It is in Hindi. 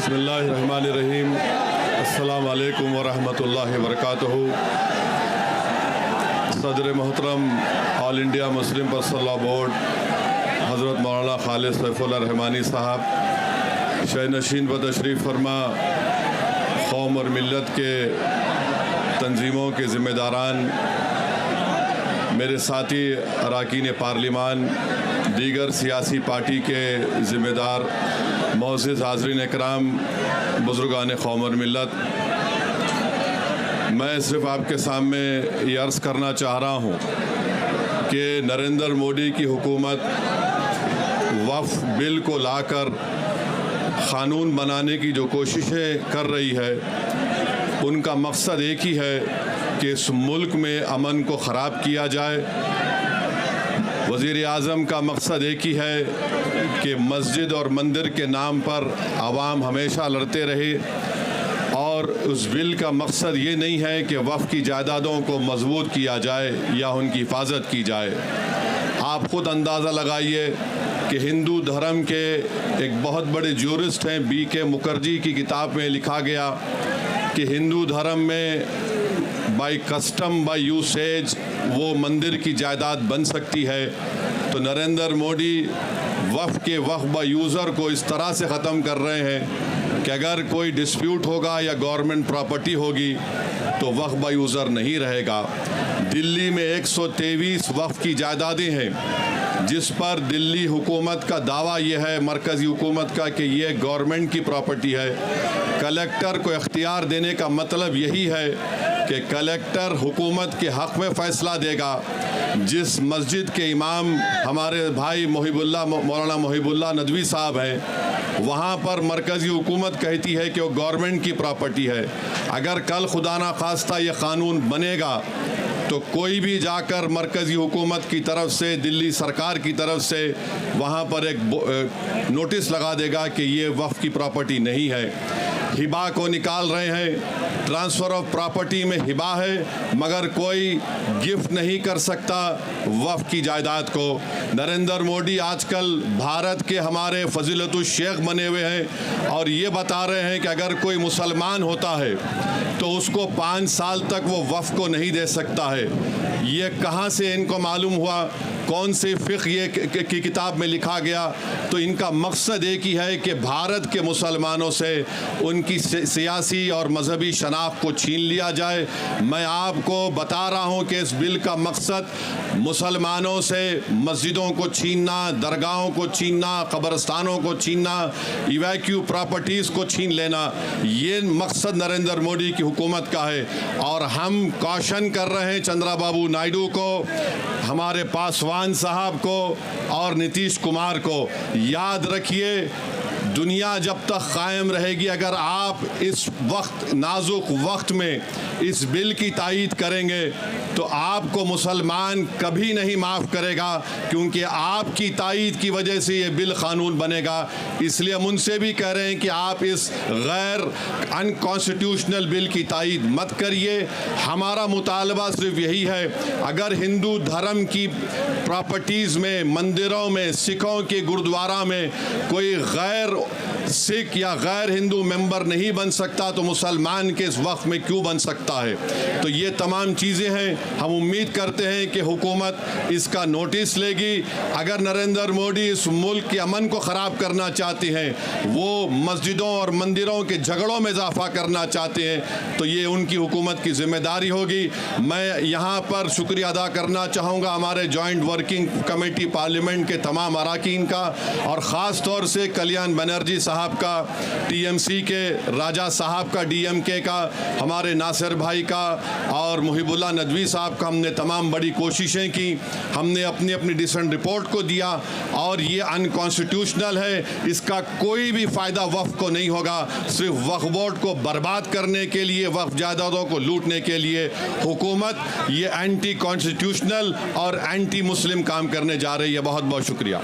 बिस्मिल्लाहिर्रहमानिर्रहीम। अस्सलाम वालेकुम वरहमतुल्लाहि वबरकातुहू। सदर मोहतरम all India Muslim personal law board हज़रत मौलाना खालिद सैफुल्लाह रहमानी साहब शहनशीन व तशरीफ़ फरमा, कौम और मिल्लत के तंजीमों के ज़िम्मेदारान, मेरे साथी अरकान पार्लिमान, दीगर सियासी पार्टी के ज़िम्मेदार, मोअज़्ज़िज़ हाज़रीन इकराम, बुज़ुर्गान कौम और मिल्लत, मैं सिर्फ़ आपके सामने ये अर्ज़ करना चाह रहा हूँ कि नरेंद्र मोदी की हुकूमत वक्फ़ बिल को लाकर क़ानून बनाने की जो कोशिशें कर रही है, उनका मकसद एक ही है कि इस मुल्क में अमन को ख़राब किया जाए। वज़ीर आज़म का मकसद एक ही है कि मस्जिद और मंदिर के नाम पर आवाम हमेशा लड़ते रहे, और उस बिल का मकसद ये नहीं है कि वक्फ़ की जायदादों को मजबूत किया जाए या उनकी हिफाजत की जाए। आप ख़ुद अंदाज़ा लगाइए कि हिंदू धर्म के एक बहुत बड़े ज्यूरिस्ट हैं B.K. मुखर्जी की किताब में लिखा गया कि हिंदू धर्म में बाय कस्टम बाय यूसेज वो मंदिर की जायदाद बन सकती है। तो नरेंद्र मोदी वक्फ़ के वक्फ़ बाय यूज़र को इस तरह से ख़त्म कर रहे हैं कि अगर कोई डिस्प्यूट होगा या गवर्नमेंट प्रॉपर्टी होगी तो वक्फ़ बाय यूज़र नहीं रहेगा। दिल्ली में 123 वक्फ़ की जायदादें हैं, जिस पर दिल्ली हुकूमत का दावा यह है, मरकज़ी हुकूमत का, कि ये गवर्नमेंट की प्रॉपर्टी है। कलेक्टर को इख्तियार देने का मतलब यही है कि कलेक्टर हुकूमत के हक़ में फ़ैसला देगा। जिस मस्जिद के इमाम हमारे भाई मौलाना मुहिबुल्लाह नदवी साहब हैं, वहाँ पर मरकज़ी हुकूमत कहती है कि वो गवर्नमेंट की प्रॉपर्टी है। अगर कल खुदा ना खास्ता ये क़ानून बनेगा तो कोई भी जाकर मरकज़ी हुकूमत की तरफ से, दिल्ली सरकार की तरफ से वहाँ पर एक नोटिस लगा देगा कि ये वक्फ़ की प्रॉपर्टी नहीं है। हिबा को निकाल रहे हैं, ट्रांसफ़र ऑफ प्रॉपर्टी में हिबा है, मगर कोई गिफ्ट नहीं कर सकता वक्फ़ की जायदाद को। नरेंद्र मोदी आजकल भारत के हमारे फजीलतुल शेख बने हुए हैं और ये बता रहे हैं कि अगर कोई मुसलमान होता है तो उसको 5 साल तक वो वक्फ़ को नहीं दे सकता है। ये कहाँ से इनको मालूम हुआ? कौन से फ़िक़्ह ये की किताब में लिखा गया? तो इनका मकसद एक ही है कि भारत के मुसलमानों से उनकी सियासी और मजहबी शनाख्त को छीन लिया जाए। मैं आपको बता रहा हूँ कि इस बिल का मकसद मुसलमानों से मस्जिदों को छीनना, दरगाहों को छीनना, कब्रस्तानों को छीनना, इवैक्यू प्रॉपर्टीज़ को छीन लेना, ये मकसद नरेंद्र मोदी की हुकूमत का है। और हम कॉशन कर रहे हैं चंद्रबाबू नायडू को, हमारे पासवान साहब को और नीतीश कुमार को, याद रखिए, दुनिया जब तक कायम रहेगी, अगर आप इस वक्त नाजुक वक्त में इस बिल की तायीद करेंगे तो आपको मुसलमान कभी नहीं माफ़ करेगा, क्योंकि आपकी तायीद की वजह से ये बिल क़ानून बनेगा। इसलिए हम उनसे भी कह रहे हैं कि आप इस गैर अनकॉन्स्टिट्यूशनल बिल की तायीद मत करिए। हमारा मुतालबा सिर्फ यही है, अगर हिंदू धर्म की प्रॉपर्टीज़ में, मंदिरों में, सिखों के गुरुद्वारा में कोई गैर सिख या गैर हिंदू मेंबर नहीं बन सकता तो मुसलमान के इस वक्फ में क्यों बन सकता है? तो ये तमाम चीज़ें हैं। हम उम्मीद करते हैं कि हुकूमत इसका नोटिस लेगी। अगर नरेंद्र मोदी इस मुल्क के अमन को ख़राब करना चाहते हैं, वो मस्जिदों और मंदिरों के झगड़ों में इजाफा करना चाहते हैं, तो ये उनकी हुकूमत की ज़िम्मेदारी होगी। मैं यहाँ पर शुक्रिया अदा करना चाहूँगा हमारे जॉइंट वर्किंग कमेटी पार्लियामेंट के तमाम अरकान का, और ख़ास तौर से कल्याण बनर्जी साहब का, TMC के राजा साहब का, DMK का, हमारे नासिर भाई का और मुहिबुल्लाह नदवी साहब का। हमने तमाम बड़ी कोशिशें की, हमने अपनी अपनी डिसेंट रिपोर्ट को दिया, और ये अनकॉन्स्टिट्यूशनल है, इसका कोई भी फ़ायदा वक्फ़ को नहीं होगा। सिर्फ वक्फ़ बोर्ड को बर्बाद करने के लिए, वक्फ़ जायदादों को लूटने के लिए हुकूमत ये एंटी कॉन्स्टिट्यूशनल और एंटी मुस्लिम काम करने जा रही है। बहुत बहुत शुक्रिया।